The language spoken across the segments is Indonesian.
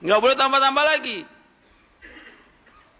Nggak boleh tambah-tambah lagi.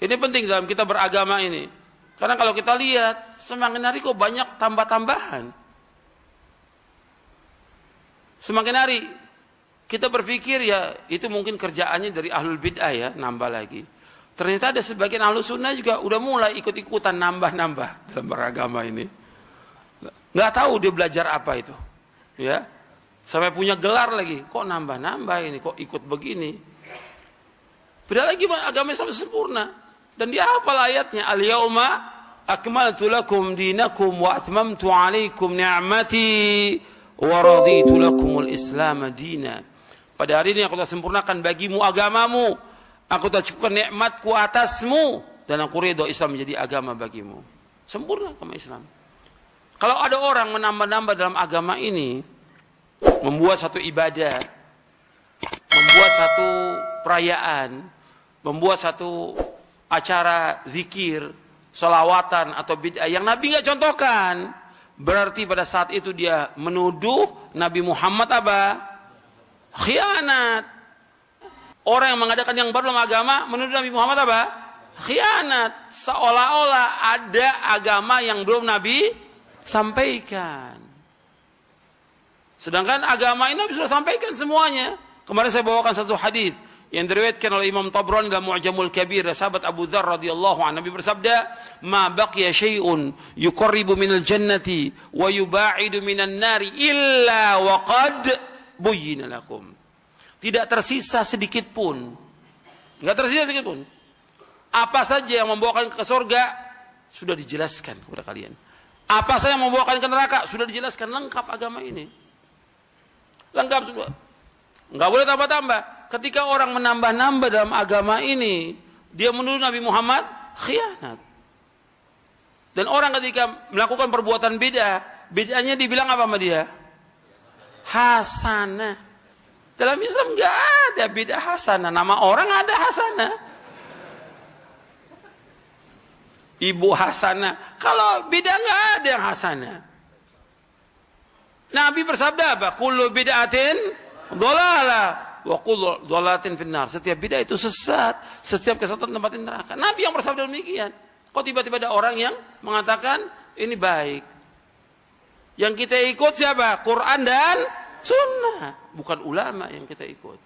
Ini penting dalam kita beragama ini. Karena kalau kita lihat, semakin hari kok banyak tambah-tambahan. Semakin hari kita berpikir ya itu mungkin kerjaannya dari ahlul bid'ah ya, nambah lagi. Ternyata ada sebagian ahlus sunnah juga udah mulai ikut-ikutan nambah-nambah dalam beragama ini. Nggak tahu dia belajar apa itu. Ya. Sampai punya gelar lagi. Kok nambah-nambah ini, kok ikut begini. Padahal lagi agama Islam sempurna. Dan dia hafal ayatnya. Al-yawma akmaltu lakum dinakum wa atmamtu alaikum ni'mati wa raditu lakumul islam dina. Pada hari ini aku telah sempurnakan bagimu agamamu. Aku telah cukupkan nikmatku atasmu. Dan aku ridho Islam menjadi agama bagimu. Sempurna agama Islam. Kalau ada orang menambah-nambah dalam agama ini, membuat satu ibadah, membuat satu perayaan, membuat satu acara zikir, sholawatan atau bid'ah yang Nabi nggak contohkan, berarti pada saat itu dia menuduh Nabi Muhammad apa? Khianat. Orang yang mengadakan yang baru dalam agama menuduh Nabi Muhammad apa? Khianat. Seolah-olah ada agama yang belum Nabi sampaikan. Sedangkan agama ini Nabi sudah sampaikan semuanya. Kemarin saya bawakan satu hadis yang diriwayatkan oleh Imam Tabrani dalam Mu'jamul Kabir, sahabat Abu Dzar radhiyallahu anhu. Nabi bersabda, "Ma baqiya syai'un yuqarribu minal jannati wa yuba'idu minan nari illa wa qad buyyina lakum." Tidak tersisa sedikit pun. Enggak tersisa sedikit pun. Apa saja yang membawa kalian ke surga sudah dijelaskan kepada kalian. Apa saja yang membawa kalian ke neraka sudah dijelaskan lengkap agama ini. Lengkap semua. Enggak boleh tambah-tambah. Ketika orang menambah-nambah dalam agama ini, dia menuduh Nabi Muhammad khianat. Dan orang ketika melakukan perbuatan bid'ah, bid'ahnya dibilang apa sama dia? Hasanah. Dalam Islam enggak ada bid'ah hasanah. Nama orang ada hasanah. Ibu hasanah. Kalau bid'ah enggak ada yang hasanah. Nabi bersabda apa? Kullu bid'atin dhalalah wa kullu dhalalatin finnar. Setiap bid'ah itu sesat, setiap kesesatan tempatin neraka. Nabi yang bersabda demikian. Kok tiba-tiba ada orang yang mengatakan ini baik? Yang kita ikut siapa? Quran dan sunnah, bukan ulama yang kita ikut.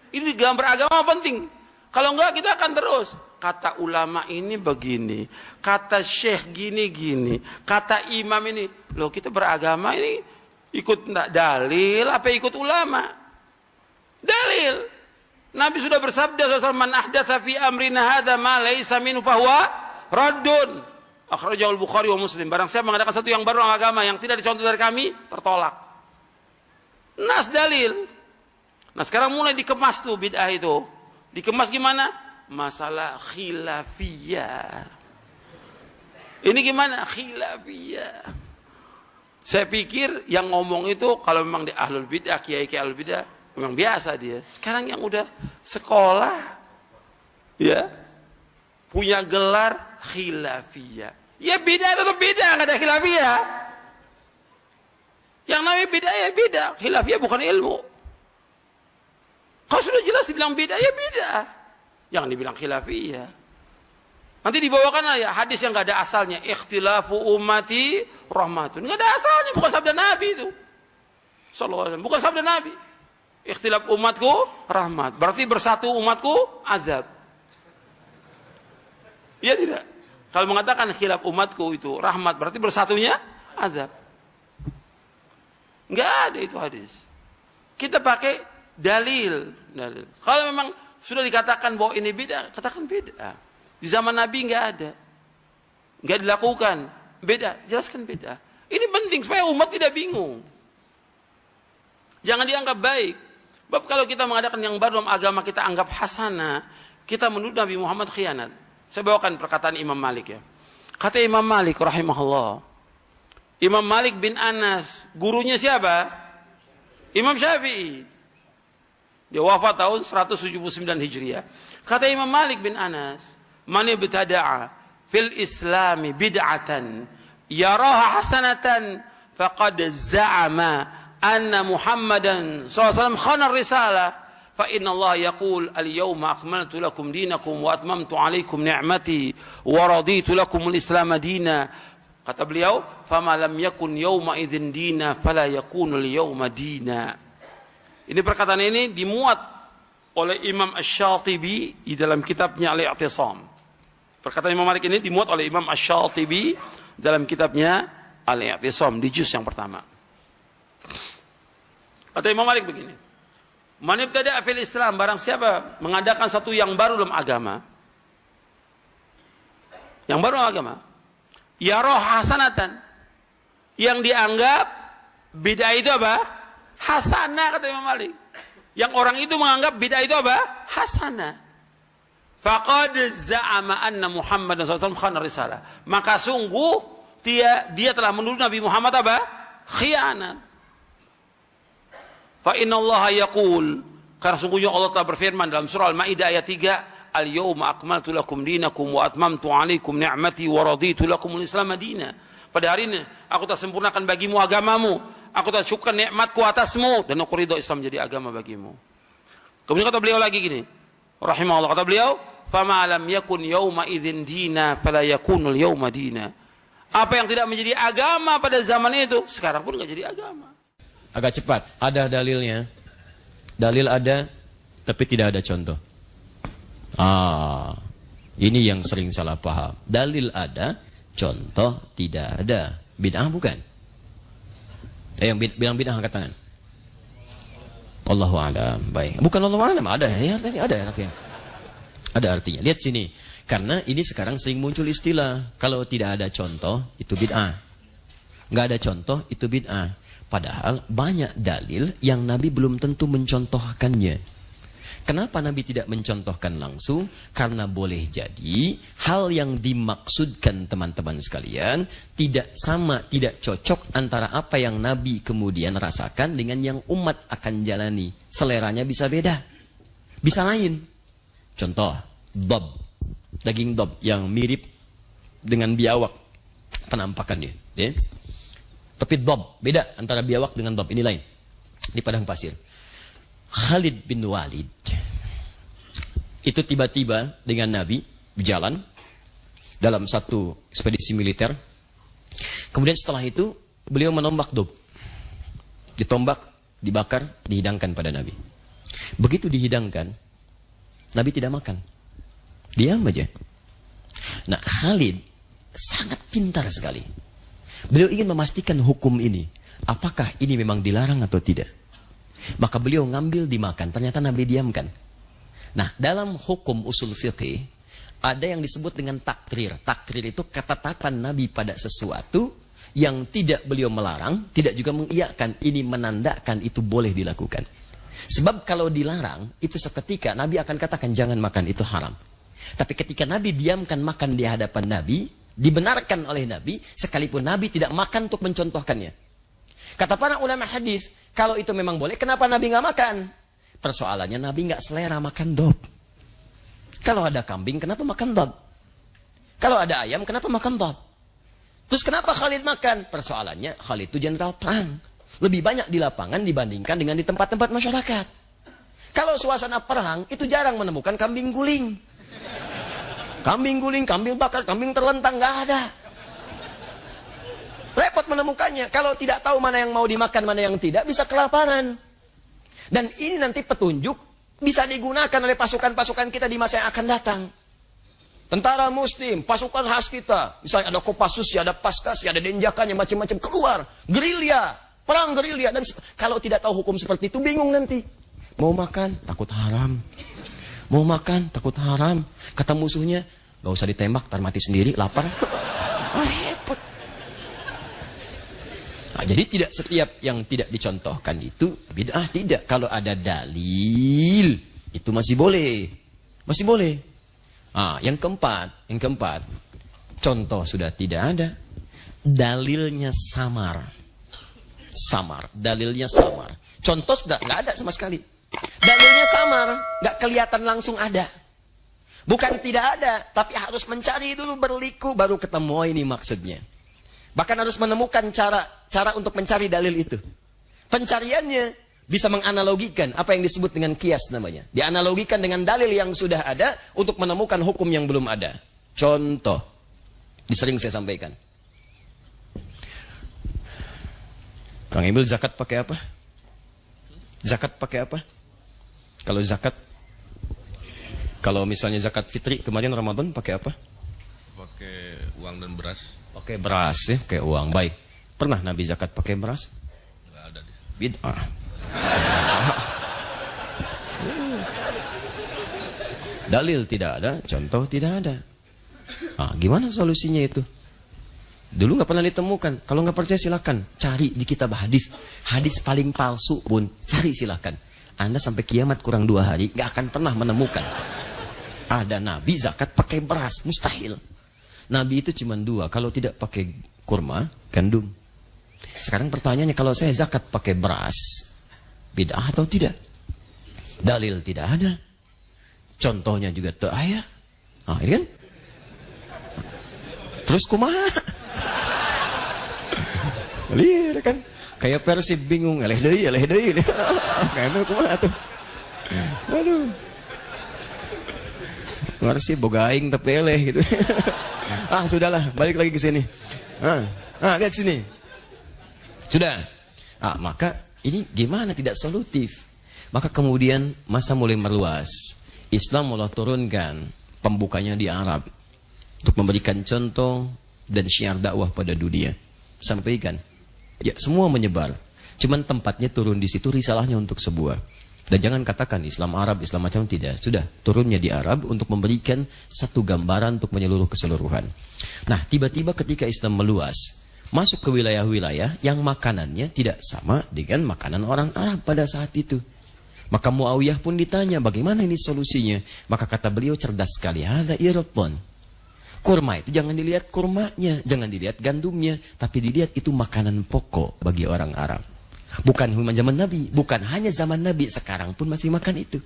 Ini dalam beragama penting. Kalau enggak kita akan terus kata ulama ini begini, kata syekh gini-gini, kata imam ini. Loh, kita beragama ini ikut dalil apa ikut ulama? Dalil. Nabi sudah bersabda SAW, "Man ahdatsa fi amrina hadza ma laysa minhu fahuwa raddun." Akhrajahu al-Bukhari wa Muslim. Barang siapa mengadakan satu yang baru dalam agama yang tidak dicontoh dari kami, tertolak. Nas dalil. Nah sekarang mulai dikemas tuh bid'ah itu. Dikemas gimana? Masalah khilafiyah. Ini gimana? Khilafiyah. Saya pikir yang ngomong itu kalau memang di ahlul bid'ah, kiai-kiai ahlul bid'ah, memang biasa dia. Sekarang yang udah sekolah, ya, punya gelar khilafiyah. Ya bid'ah tetap bid'ah, nggak ada khilafiyah. Yang namanya bid'ah ya bid'ah. Khilafiyah bukan ilmu. Kalau sudah jelas dibilang bid'ah ya bid'ah. Jangan dibilang khilafiyah. Nanti dibawakan ya hadis yang nggak ada asalnya. Ikhtilafu ummati rahmatun. Nggak ada asalnya, bukan sabda Nabi itu. Sallallahu alaihi wasallam, bukan sabda Nabi. Ikhtilaf umatku rahmat. Berarti bersatu umatku azab. Iya tidak? Kalau mengatakan khilaf umatku itu rahmat, berarti bersatunya azab. Enggak ada itu hadis. Kita pakai dalil. Kalau memang sudah dikatakan bahwa ini bid'ah, katakan bid'ah. Di zaman Nabi enggak ada. Enggak dilakukan. Beda, jelaskan beda. Ini penting supaya umat tidak bingung. Jangan dianggap baik. Sebab kalau kita mengadakan yang baru dalam agama kita anggap hasanah, kita menuduh Nabi Muhammad khianat. Saya bawakan perkataan Imam Malik ya. Kata Imam Malik rahimahullah. Imam Malik bin Anas, gurunya siapa? Imam Syafi'i. Dia wafat tahun 179 Hijriah. Kata Imam Malik bin Anas, "Man ibtada'a fil Islami bid'atan yaraha hasanatan faqad za'ama anna Muhammadan sallallahu alaihi wasallam khana risalah fa inna Allah yaqul al-yawma akmaltu lakum dinakum wa atmamtu 'alaikum ni'mati wa raditu lakum al-islam dina. Kata beliau, fama lam yakun yawma idzin dina fala yakunu al-yawma dina. Ini perkataan ini dimuat oleh Imam Asy-Syatibi di dalam kitabnya Al-I'tisam. Perkataan Imam Malik ini dimuat oleh Imam Asy-Syatibi dalam kitabnya Al-I'tisam di juz yang pertama. Kata Imam Malik begini, man ibtada'a fil Islam, barang siapa mengadakan satu yang baru dalam agama, yang baru dalam agama, yara hasanatan, yang dianggap bid'ah itu apa? Hasanah, kata Imam Malik. Yang orang itu menganggap bid'ah itu apa? Hasanah. Faqad za'ama anna Muhammadan SAW khana risalah. Maka sungguh dia telah menuduh Nabi Muhammad apa? Khianat. Fa inna Allah yaqul, karena sungguhnya Allah telah berfirman dalam surah Al-Maidah ayat 3, al-yawma akmaltu lakum dinakum wa atmamtu 'alaikum ni'mati wa raditu lakum al-islam madina. Pada hari ini aku telah sempurnakan bagimu agamamu, aku telah cukupkan nikmatku atasmu, dan aku ridho Islam menjadi agama bagimu. Kemudian kata beliau lagi gini, rahimahullah, kata beliau, fama lam yakun yawma idzin dina fala yakunul yawma dina. Apa yang tidak menjadi agama pada zaman itu, sekarang pun enggak jadi agama. Agak cepat, ada dalilnya. Dalil ada, tapi tidak ada contoh. Ini yang sering salah paham. Dalil ada, contoh tidak ada. Bid'ah bukan? Yang bilang bid'ah angkat tangan. Allahu a'lam. Baik. Bukan Allahu a'lam, ada ya, ada artinya. Ada artinya. Lihat sini. Karena ini sekarang sering muncul istilah, kalau tidak ada contoh itu bid'ah. Enggak ada contoh itu bid'ah. Padahal banyak dalil yang Nabi belum tentu mencontohkannya. Kenapa Nabi tidak mencontohkan langsung? Karena boleh jadi hal yang dimaksudkan teman-teman sekalian tidak sama, tidak cocok antara apa yang Nabi kemudian rasakan dengan yang umat akan jalani. Seleranya bisa beda, bisa lain. Contoh, dob, daging dob yang mirip dengan biawak penampakannya, ya. Tapi dob, beda antara biawak dengan dob, ini lain. Di padang pasir. Khalid bin Walid itu tiba-tiba dengan Nabi berjalan dalam satu ekspedisi militer. Kemudian setelah itu beliau menombak dob. Ditombak, dibakar, dihidangkan pada Nabi. Begitu dihidangkan, Nabi tidak makan. Diam aja. Nah, Khalid sangat pintar sekali. Beliau ingin memastikan hukum ini. Apakah ini memang dilarang atau tidak? Maka beliau ngambil dimakan. Ternyata Nabi diamkan. Nah, dalam hukum usul fiqih ada yang disebut dengan takrir. Takrir itu ketetapan Nabi pada sesuatu yang tidak beliau melarang, tidak juga mengiyakan. Ini menandakan itu boleh dilakukan. Sebab kalau dilarang, itu seketika Nabi akan katakan jangan makan, itu haram. Tapi ketika Nabi diamkan makan di hadapan Nabi, dibenarkan oleh Nabi, sekalipun Nabi tidak makan untuk mencontohkannya. Kata para ulama hadis, kalau itu memang boleh, kenapa Nabi nggak makan? Persoalannya Nabi nggak selera makan dob. Kalau ada kambing, kenapa makan dob? Kalau ada ayam, kenapa makan dob? Terus kenapa Khalid makan? Persoalannya Khalid itu jenderal perang. Lebih banyak di lapangan dibandingkan dengan di tempat-tempat masyarakat. Kalau suasana perang, itu jarang menemukan kambing guling. Kambing guling, kambing bakar, kambing terlentang, nggak ada. Repot menemukannya. Kalau tidak tahu mana yang mau dimakan, mana yang tidak, bisa kelaparan. Dan ini nanti petunjuk bisa digunakan oleh pasukan-pasukan kita di masa yang akan datang. Tentara Muslim, pasukan khas kita, misalnya ada Kopassus, ada Paskas, ada Denjakannya, macam-macam keluar, gerilya, perang gerilya. Dan kalau tidak tahu hukum seperti itu, bingung nanti. Mau makan, takut haram. Mau makan, takut haram. Kata musuhnya, gak usah ditembak, ntar mati sendiri, lapar. Repot. Nah, jadi tidak setiap yang tidak dicontohkan itu bid'ah, tidak. Kalau ada dalil, itu masih boleh. Masih boleh. Yang keempat, contoh sudah tidak ada. Dalilnya samar. Dalilnya samar. Contoh sudah nggak ada sama sekali. Dalilnya samar, nggak kelihatan langsung ada. Bukan tidak ada, tapi harus mencari dulu berliku baru ketemu ini maksudnya. Bahkan harus menemukan cara untuk mencari dalil itu. Pencariannya bisa menganalogikan apa yang disebut dengan kias namanya. Dianalogikan dengan dalil yang sudah ada untuk menemukan hukum yang belum ada. Contoh, sering saya sampaikan. Kang Emil, zakat pakai apa? Zakat pakai apa? Kalau zakat, kalau misalnya zakat fitri kemarin Ramadan pakai apa? Pakai uang dan beras. Pakai beras ya, pakai uang. Baik. Pernah Nabi zakat pakai beras? Nggak ada. Bid'ah. Dalil tidak ada, contoh tidak ada. Gimana solusinya itu? Dulu nggak pernah ditemukan. Kalau nggak percaya silakan cari di kitab hadis. Hadis paling palsu pun cari silakan. Anda sampai kiamat kurang 2 hari nggak akan pernah menemukan ada Nabi zakat pakai beras, mustahil. Nabi itu cuma 2, kalau tidak pakai kurma, gandum. Sekarang pertanyaannya, kalau saya zakat pakai beras, bid'ah atau tidak? Dalil tidak ada. Contohnya juga tak ada. Ini kan? Terus kumaha? Lihat kan? Kayak Persib bingung, eleh deui. Kayaknya kumaha tuh? Aduh. Persib boga aing tapi eleh gitu. Sudahlah, balik lagi ke sini. Lihat sini. Sudah. Maka ini gimana tidak solutif? Maka kemudian masa mulai meluas. Islam mulai turunkan pembukanya di Arab untuk memberikan contoh dan syiar dakwah pada dunia. Sampaikan. Ya, semua menyebar. Cuman tempatnya turun di situ risalahnya untuk sebuah. Dan jangan katakan Islam Arab, Islam macam tidak. Sudah, turunnya di Arab untuk memberikan satu gambaran untuk menyeluruh keseluruhan. Nah, tiba-tiba ketika Islam meluas, masuk ke wilayah-wilayah yang makanannya tidak sama dengan makanan orang Arab pada saat itu. Maka Muawiyah pun ditanya, bagaimana ini solusinya? Maka kata beliau cerdas sekali, hadza irfan. Kurma itu jangan dilihat kurmanya, jangan dilihat gandumnya, tapi dilihat itu makanan pokok bagi orang Arab. Bukan cuma zaman Nabi, bukan hanya zaman Nabi, sekarang pun masih makan itu.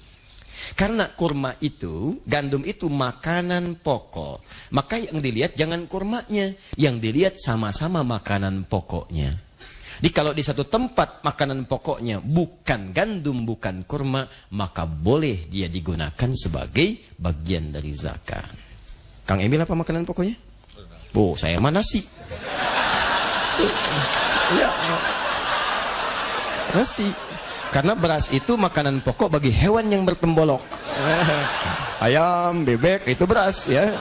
Karena kurma itu, gandum itu makanan pokok. Maka yang dilihat jangan kurmanya, yang dilihat sama-sama makanan pokoknya. Jadi kalau di satu tempat makanan pokoknya bukan gandum, bukan kurma, maka boleh dia digunakan sebagai bagian dari zakat. Kang Emil apa makanan pokoknya? Saya mah nasi. Ya. Nasi. Karena beras itu makanan pokok bagi hewan yang bertembolok. Ayam, bebek, itu beras ya.